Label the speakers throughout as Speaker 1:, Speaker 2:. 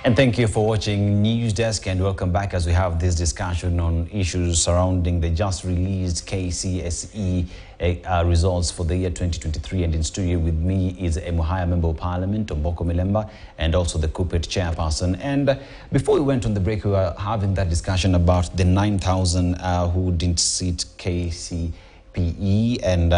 Speaker 1: And thank you for watching News Desk, and welcome back as we have this discussion on issues surrounding the just released KCSE results for the year 2023. And in studio with me is a Muhaya Member of Parliament, Omboko Milemba, and also the KUPPET chairperson. And before we went on the break, we were having that discussion about the 9,000 who didn't sit KCPE, and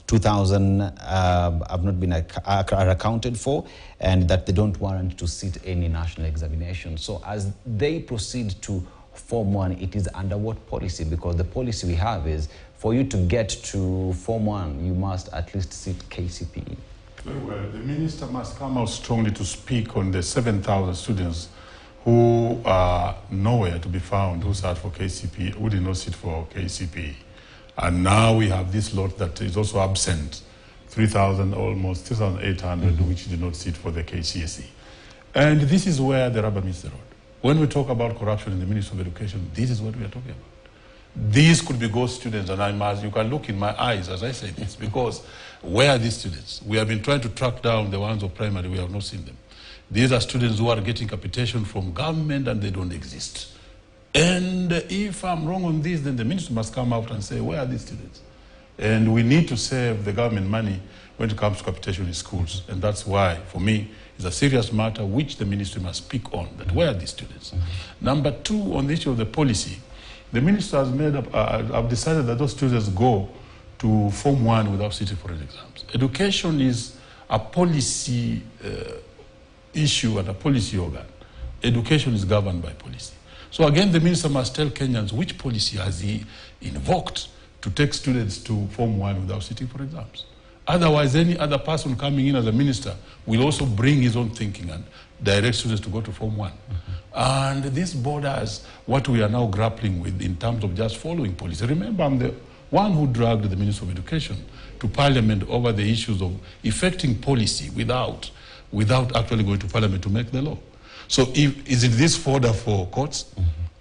Speaker 1: 2,000 have not been accounted for, and that they don't warrant to sit any national examination. So as they proceed to Form 1, it is under what policy? Because the policy we have is for you to get to Form 1, you must at least sit KCPE.
Speaker 2: Well, the minister must come out strongly to speak on the 7,000 students who are nowhere to be found, who sat for KCPE, who did not sit for KCPE. And now we have this lot that is also absent, 3,000, almost 2,800, which did not sit for the KCSE. And this is where the rubber meets the road. When we talk about corruption in the Ministry of Education, this is what we are talking about. These could be ghost students, and you can look in my eyes as I say this, because where are these students? We have been trying to track down the ones of primary, we have not seen them. These are students who are getting capitation from government and they don't exist. And if I'm wrong on this, then the minister must come out and say, where are these students? And we need to save the government money when it comes to capitation in schools. And that's why, for me, it's a serious matter which the ministry must speak on, that where are these students? Number two, on the issue of the policy, the minister has made up, I've decided that those students go to Form 1 without sitting for exams. Education is a policy issue and a policy organ. Education is governed by policy. So again, the minister must tell Kenyans which policy has he invoked to take students to Form 1 without sitting for exams. Otherwise, any other person coming in as a minister will also bring his own thinking and direct students to go to Form 1. And this borders what we are now grappling with in terms of just following policy. Remember, I'm the one who dragged the Minister of Education to Parliament over the issues of effecting policy without actually going to Parliament to make the law. So is it this fodder for courts?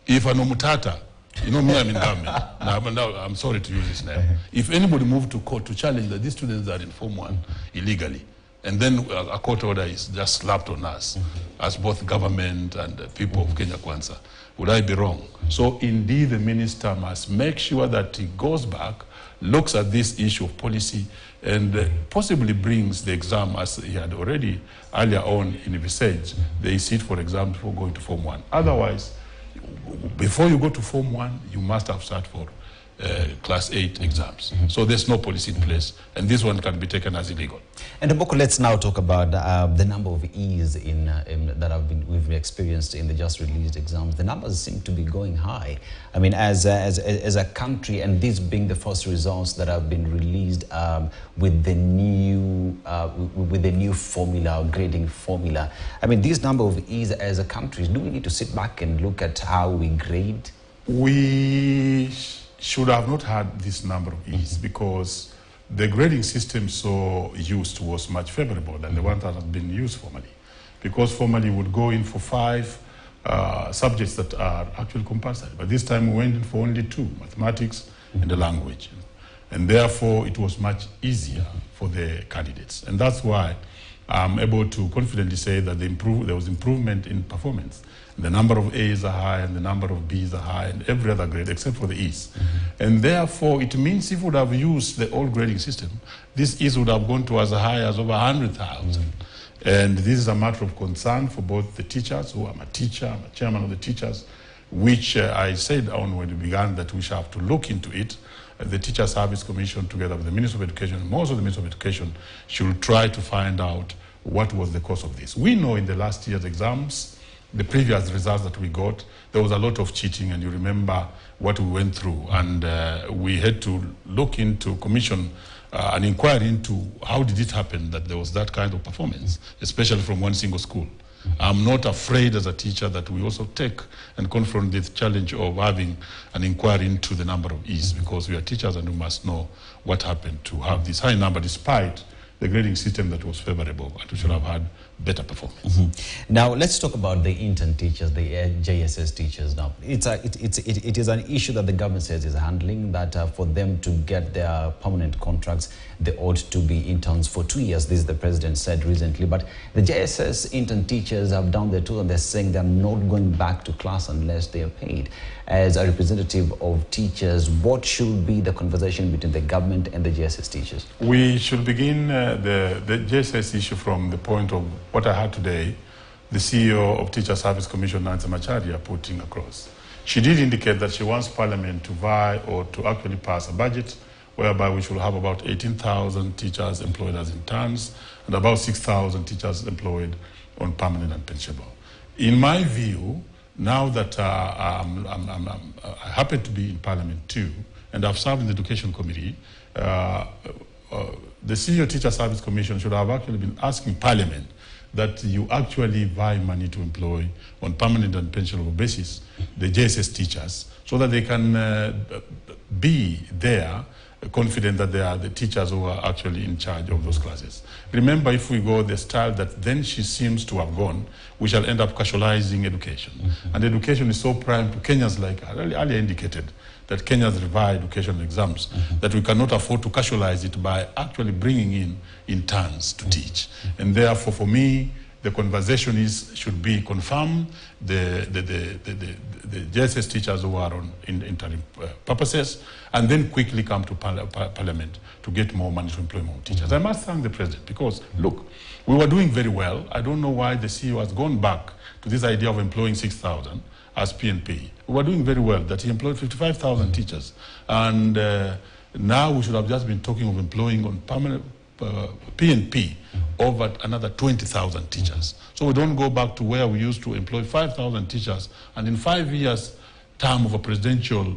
Speaker 2: If an omutata, you know me, I'm in government. Now, I'm sorry to use this name. If anybody moved to court to challenge that these students are in Form 1 illegally, and then a court order is just slapped on us as both government and people of Kenya Kwanza, would I be wrong? So indeed, the minister must make sure that he goes back, looks at this issue of policy, and possibly brings the exam as he had already earlier on in envisaged. They sit for exam before going to Form 1. Otherwise, before you go to Form 1, you must have sat for Class 8 exams. So there's no policy in place, and this one can be taken as illegal.
Speaker 1: And Omboko, let's now talk about the number of E's that we've experienced in the just released exams. The numbers seem to be going high. I mean, as a country, and this being the first results that have been released with the new formula or grading formula. I mean, this number of E's as a country, do we need to sit back and look at how we grade?
Speaker 2: We should have not had this number of E's because the grading system so used was much favorable than the one that has been used formally. Because formally you would go in for 5 subjects that are actually compulsory. But this time we went in for only 2, mathematics and the language. And therefore it was much easier for the candidates. And that's why I'm able to confidently say that there was improvement in performance. The number of A's are high and the number of B's are high and every other grade except for the E's. And therefore it means if we would have used the old grading system, this E's would have gone to as high as over 100,000. And this is a matter of concern for both the teachers, who I'm a teacher, I'm a chairman of the teachers, which I said on when we began that we shall have to look into it. The Teacher Service Commission, together with the Minister of Education, and most of the Minister of Education, should try to find out what was the cause of this. We know in the last year's exams, the previous results that we got, there was a lot of cheating, and you remember what we went through. And we had to look into, commission an inquiry into how did it happen that there was that kind of performance, especially from one single school. I'm not afraid as a teacher that we also take and confront this challenge of having an inquiry into the number of E's, because we are teachers and we must know what happened to have this high number despite the grading system that was favorable, and we should have had better performance.
Speaker 1: Now, let's talk about the intern teachers, the JSS teachers. Now, it is an issue that the government says is handling, that for them to get their permanent contracts, they ought to be interns for 2 years. This is the president said recently. But the JSS intern teachers have done their tool, and they're saying they're not going back to class unless they are paid. As a representative of teachers, what should be the conversation between the government and the JSS teachers?
Speaker 2: We should begin the JSS issue from the point of what I heard today, the CEO of Teacher Service Commission, Nancy Macharia, putting across. She did indicate that she wants Parliament to vie or to actually pass a budget whereby we should have about 18,000 teachers employed as interns and about 6,000 teachers employed on permanent and pensionable. In my view, now that I happen to be in Parliament too, and I've served in the Education Committee, the Senior Teacher Service Commission should have actually been asking Parliament that you actually buy money to employ on permanent and pensionable basis the JSS teachers so that they can be there confident that they are the teachers who are actually in charge of those classes. Remember, if we go the style that then she seems to have gone, we shall end up casualizing education. And education is so prime to Kenyans like her. Earlier indicated that Kenyans revise educational exams, that we cannot afford to casualize it by actually bringing in interns to teach. And therefore, for me, the conversation should be confirmed. The JSS teachers who are on interim purposes, and then quickly come to Parliament to get more money to employ more teachers. I must thank the President because, look, we were doing very well. I don't know why the CEO has gone back to this idea of employing 6,000 as PNP. We were doing very well, that he employed 55,000 teachers. And now we should have just been talking of employing on permanent PNP over another 20,000 teachers. So we don't go back to where we used to employ 5,000 teachers, and in 5 years' term of a presidential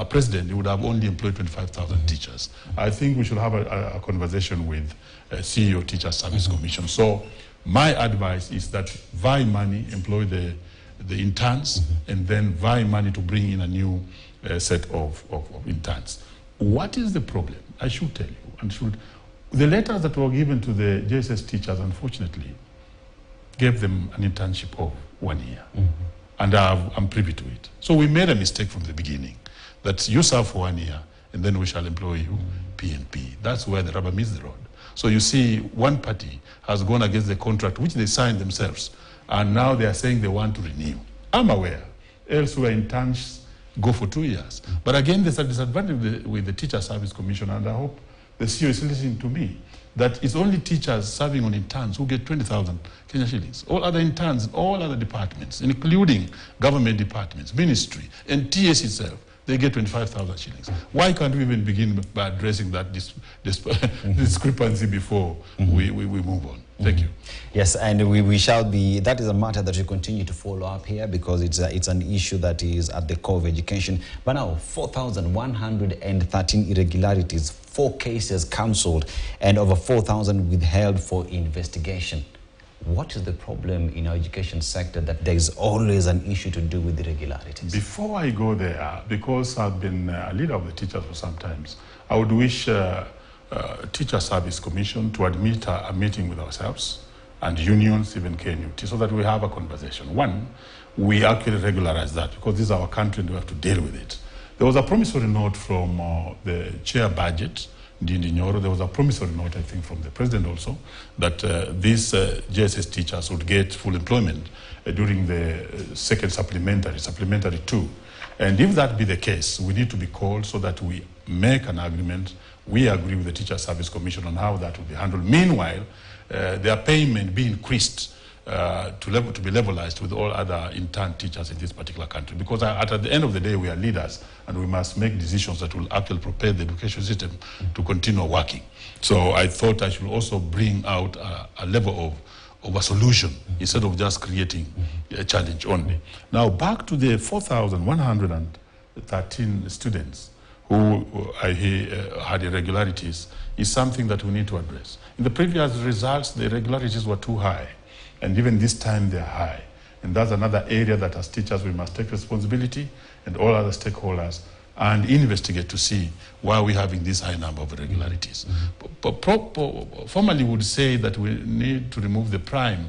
Speaker 2: president, he would have only employed 25,000 teachers. I think we should have a conversation with CEO Teacher Service Commission. So my advice is that vie money, employ the interns, and then vie money to bring in a new set of interns. What is the problem? I should tell you, and the letters that were given to the JSS teachers, unfortunately, gave them an internship of 1 year. And I'm privy to it. So we made a mistake from the beginning, that you serve for 1 year, and then we shall employ you PNP. That's where the rubber meets the road. So you see, one party has gone against the contract, which they signed themselves, and now they are saying they want to renew. I'm aware. Elsewhere, interns go for 2 years. But again, there's a disadvantage with the Teacher Service Commission, and I hope the CEO is listening to me, that it's only teachers serving on interns who get 20,000 Kenya shillings. All other interns in all other departments, including government departments, ministry, and TS itself, they get 25,000 shillings. Why can't we even begin by addressing that discrepancy before we move on? Thank you.
Speaker 1: Yes, and we shall be, that is a matter that we continue to follow up here because it's an issue that is at the core of education. But now, 4,113 irregularities, 4 cases cancelled, and over 4,000 withheld for investigation. What is the problem in our education sector that there is always an issue to do with irregularities? Before
Speaker 2: I go there, because I've been a leader of the teachers for some time, I would wish Teacher Service Commission to admit a meeting with ourselves and unions, even KNEC, so that we have a conversation. One, we actually regularize that because this is our country and we have to deal with it. There was a promissory note from the chair budget, Ndindi Nyoro. There was a promissory note, I think, from the president also, that these JSS teachers would get full employment during the second supplementary 2. And if that be the case, we need to be called so that we make an agreement. We agree with the Teacher Service Commission on how that will be handled. Meanwhile, their payment be increased to be levelized with all other intern teachers in this particular country. Because at the end of the day, we are leaders and we must make decisions that will actually prepare the education system to continue working. So I thought I should also bring out a level of a solution instead of just creating a challenge only. Now back to the 4,113 students who I hear had irregularities is something that we need to address. In the previous results, the irregularities were too high. And even this time they're high. And that's another area that as teachers we must take responsibility and all other stakeholders and investigate to see why we're having this high number of irregularities. Formally would say that we need to remove the prime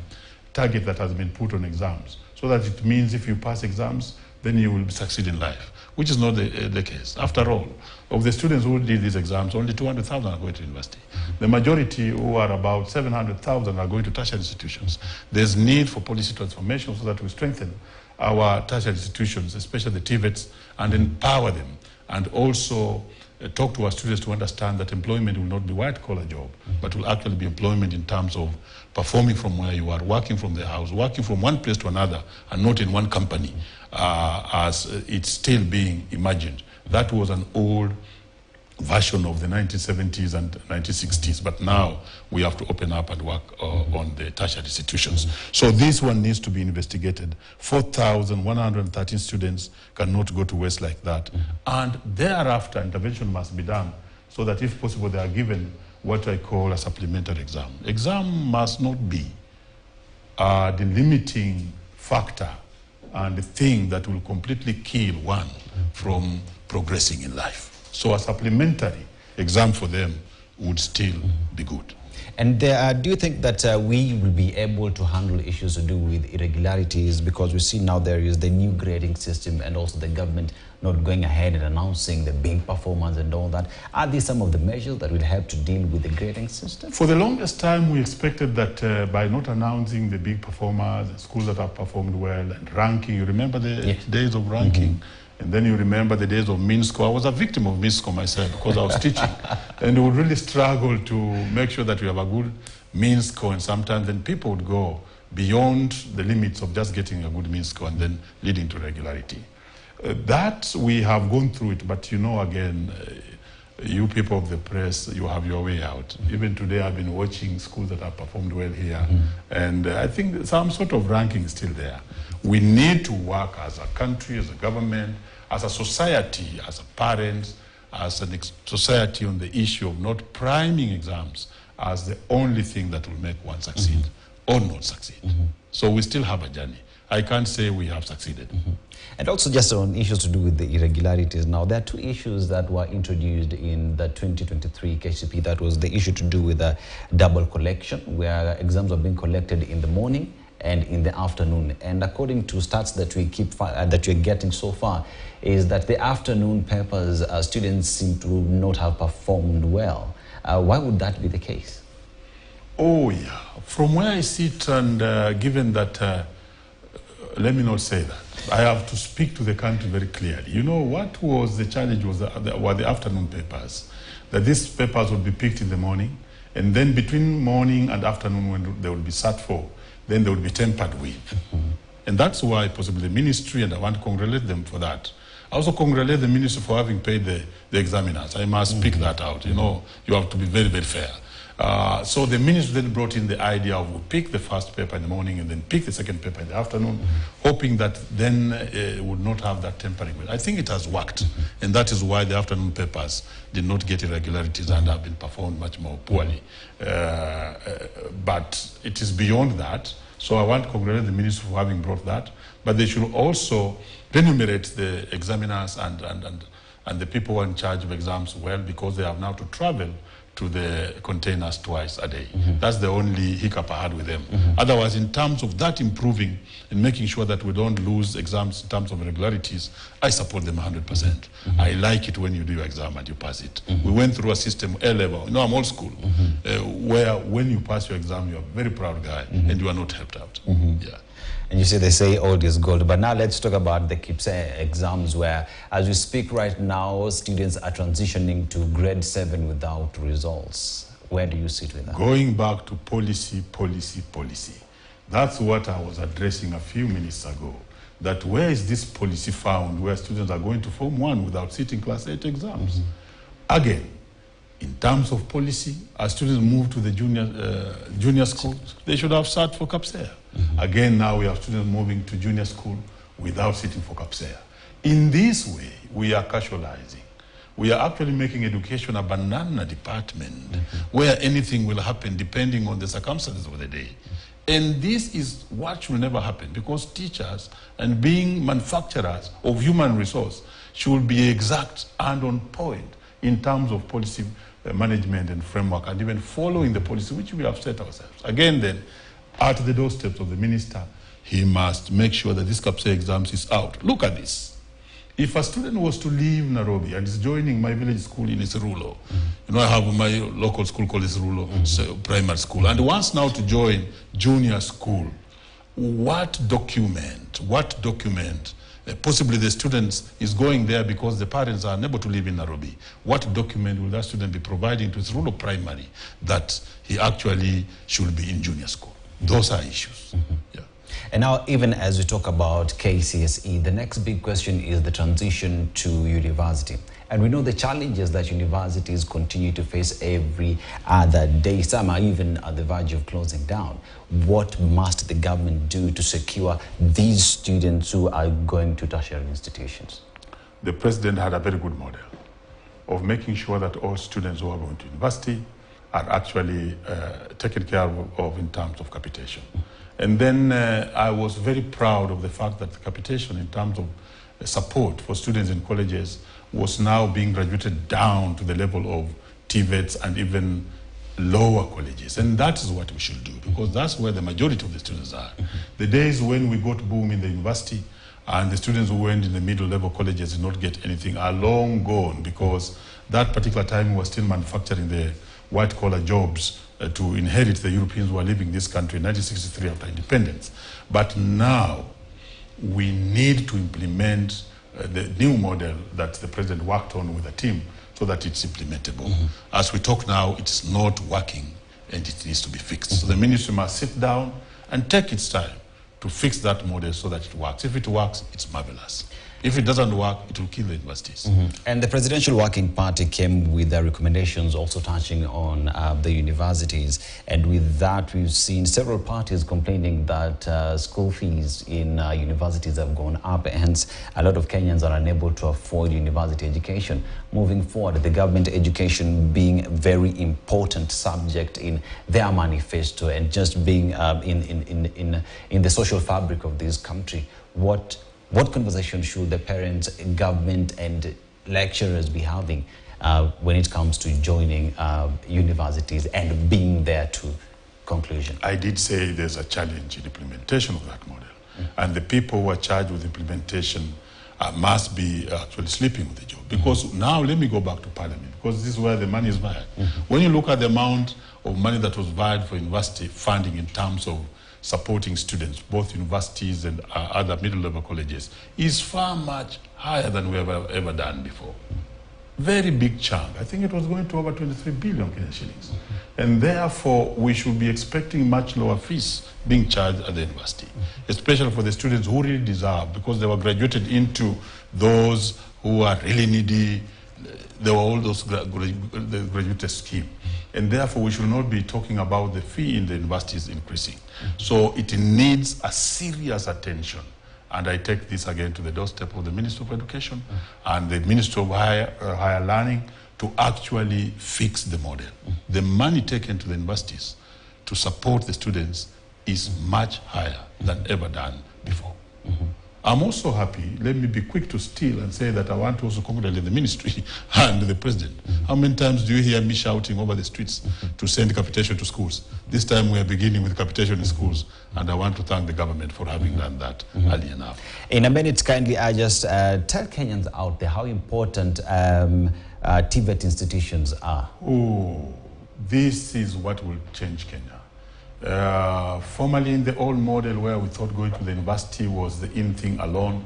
Speaker 2: target that has been put on exams, so that it means if you pass exams, then you will succeed in life, which is not the case. After all, of the students who did these exams, only 200,000 are going to university. The majority, who are about 700,000, are going to tertiary institutions. There's need for policy transformation so that we strengthen our tertiary institutions, especially the TVETs, and empower them, and also talk to our students to understand that employment will not be white-collar job, but will actually be employment in terms of performing from where you are, working from the house, working from one place to another, and not in one company, as it's still being imagined. That was an old version of the 1970s and 1960s, but now we have to open up and work on the tertiary institutions. So this one needs to be investigated. 4,113 students cannot go to waste like that. And thereafter, intervention must be done so that if possible, they are given what I call a supplementary exam. Exam must not be the limiting factor and the thing that will completely kill one from progressing in life. So a supplementary exam for them would still be good.
Speaker 1: And do you think that we will be able to handle issues to do with irregularities? Because we see now there is the new grading system, and also the government not going ahead and announcing the big performance and all that. Are these some of the measures that will help to deal with the grading system?
Speaker 2: For the longest time, we expected that by not announcing the big performers, the schools that have performed well, and ranking, you remember the days of ranking? And then you remember the days of mean score. I was a victim of mean score myself because I was teaching. And we would really struggle to make sure that we have a good mean score. And sometimes then people would go beyond the limits of just getting a good mean score and then leading to regularity. That we have gone through it, but you know, again, you people of the press, you have your way out. Even today, I've been watching schools that have performed well here. And I think some sort of ranking is still there. We need to work as a country, as a government, as a society, as a parents, as a society on the issue of not priming exams as the only thing that will make one succeed or not succeed. So we still have a journey. I can't say we have succeeded.
Speaker 1: And also just on issues to do with the irregularities now, there are two issues that were introduced in the 2023 KCP. That was the issue to do with the double collection, where exams are being collected in the morning and in the afternoon. And according to stats that we keep that we're getting so far, is that the afternoon papers students seem to not have performed well. Why would that be the case?
Speaker 2: Oh yeah, from where I sit, and given that, let me not say that. I have to speak to the country very clearly. You know, what was the challenge were the afternoon papers. That these papers would be picked in the morning, and then between morning and afternoon when they would be sat for, then they would be tampered with. And that's why possibly the ministry, and I want to congratulate them for that. I also congratulate the ministry for having paid the examiners. I must speak that out. You know, you have to be very, very fair. So the ministry then brought in the idea of we pick the first paper in the morning and then pick the second paper in the afternoon, hoping that then it would not have that tempering. I think it has worked, and that is why the afternoon papers did not get irregularities and have been performed much more poorly. But it is beyond that. So I want to congratulate the ministry for having brought that, but they should also remunerate the examiners and the people who are in charge of exams well, because they have now to travel to the containers twice a day. That's the only hiccup I had with them. Otherwise, in terms of that improving and making sure that we don't lose exams in terms of irregularities, I support them 100%. I like it when you do your exam and you pass it. We went through a system, A-level, you know, I'm old school, where when you pass your exam, you're a very proud guy and you are not helped out. Yeah.
Speaker 1: And you say they say old is gold, but now let's talk about the KPSE exams, where as we speak right now, students are transitioning to grade 7 without results. Where do you sit with that?
Speaker 2: Going back to policy. That's what I was addressing a few minutes ago. That where is this policy found where students are going to Form 1 without sitting Class 8 exams? Again, in terms of policy, as students move to the junior school, they should have sat for KPSE. Again, now we have students moving to junior school without sitting for KPSE. In this way, we are casualizing. We are actually making education a banana department where anything will happen depending on the circumstances of the day. And this is what should never happen, because teachers and being manufacturers of human resource should be exact and on point in terms of policy management and framework, and even following the policy which we have set ourselves. Again then, at the doorsteps of the minister, he must make sure that this KPSEA exams is out. Look at this. If a student was to leave Nairobi and is joining my village school in Isirulo, you know, I have my local school called Isirulo, it's a primary school, and wants now to join junior school, what document, possibly the student is going there because the parents are unable to live in Nairobi, what document will that student be providing to Isirulo primary that he actually should be in junior school? Those are issues. Yeah.
Speaker 1: And now, even as we talk about KCSE, the next big question is the transition to university. And we know the challenges that universities continue to face every other day. Some are even at the verge of closing down. What must the government do to secure these students who are going to tertiary institutions?
Speaker 2: The president had a very good model of making sure that all students who are going to university are actually taken care of in terms of capitation. And then I was very proud of the fact that the capitation in terms of support for students in colleges was now being graduated down to the level of TVETs and even lower colleges. And that is what we should do, because that's where the majority of the students are. The days when we got boom in the university and the students who went in the middle level colleges did not get anything are long gone, because that particular time we were still manufacturing the white collar jobs to inherit the Europeans who are leaving this country in 1963 after independence. But now we need to implement the new model that the president worked on with a team so that it's implementable. As we talk now, it's not working and it needs to be fixed. So the ministry must sit down and take its time to fix that model so that it works. If it works, it's marvelous. If it doesn't work, it will kill the universities.
Speaker 1: And the Presidential Working Party came with their recommendations also touching on the universities. And with that, we've seen several parties complaining that school fees in universities have gone up. Hence, a lot of Kenyans are unable to afford university education. Moving forward, the government education being a very important subject in their manifesto and just being in the social fabric of this country, what conversation should the parents, government, and lecturers be having when it comes to joining universities and being there to conclusion?
Speaker 2: I did say there's a challenge in implementation of that model. And the people who are charged with implementation must be actually sleeping with the job. Because now, let me go back to Parliament, because this is where the money is via. When you look at the amount of money that was via for university funding in terms of supporting students, both universities and other middle-level colleges, is far much higher than we have ever done before. Very big chunk. I think it was going to over 23 billion Kenyan shillings. And therefore, we should be expecting much lower fees being charged at the university, especially for the students who really deserve, because they were graduated into those who are really needy. There were all those the graduate scheme. And therefore, we should not be talking about the fee in the universities increasing. So it needs a serious attention. And I take this again to the doorstep of the Minister of Education and the Minister of Higher Learning to actually fix the model. The money taken to the universities to support the students is much higher than ever done before. I'm also happy, let me be quick to steal and say that I want to also congratulate the ministry and the president. How many times do you hear me shouting over the streets to send capitation to schools? This time we are beginning with capitation in schools, and I want to thank the government for having done that early enough.
Speaker 1: In a minute, kindly, I just tell Kenyans out there how important TVET institutions are.
Speaker 2: Oh, this is what will change Kenya. Formerly in the old model where we thought going to the university was the in thing alone,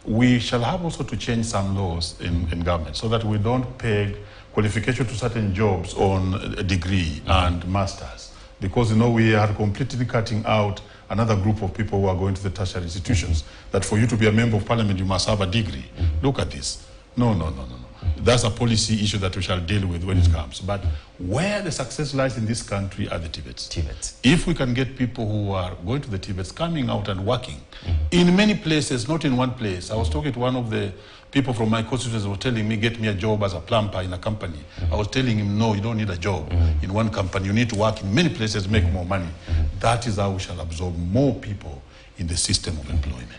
Speaker 2: we shall have also to change some laws in government so that we don't peg qualification to certain jobs on a degree and masters. Because, you know, we are completely cutting out another group of people who are going to the tertiary institutions, that for you to be a member of parliament, you must have a degree. Look at this. No. That's a policy issue that we shall deal with when it comes. But where the success lies in this country are the TVETs. If we can get people who are going to the TVETs coming out and working in many places, not in one place. I was talking to one of the people from my constituency who was telling me, get me a job as a plumber in a company. I was telling him, no, you don't need a job in one company. You need to work in many places, make more money. That is how we shall absorb more people in the system of employment.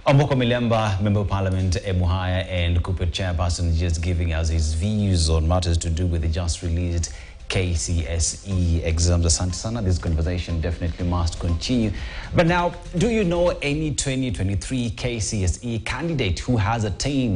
Speaker 1: Omboko Milemba, Member of Parliament, Emuhaya, and Kupet Chairperson, just giving us his views on matters to do with the just released KCSE exams. Asante sana. This conversation definitely must continue. But now, do you know any 2023 KCSE candidate who has attained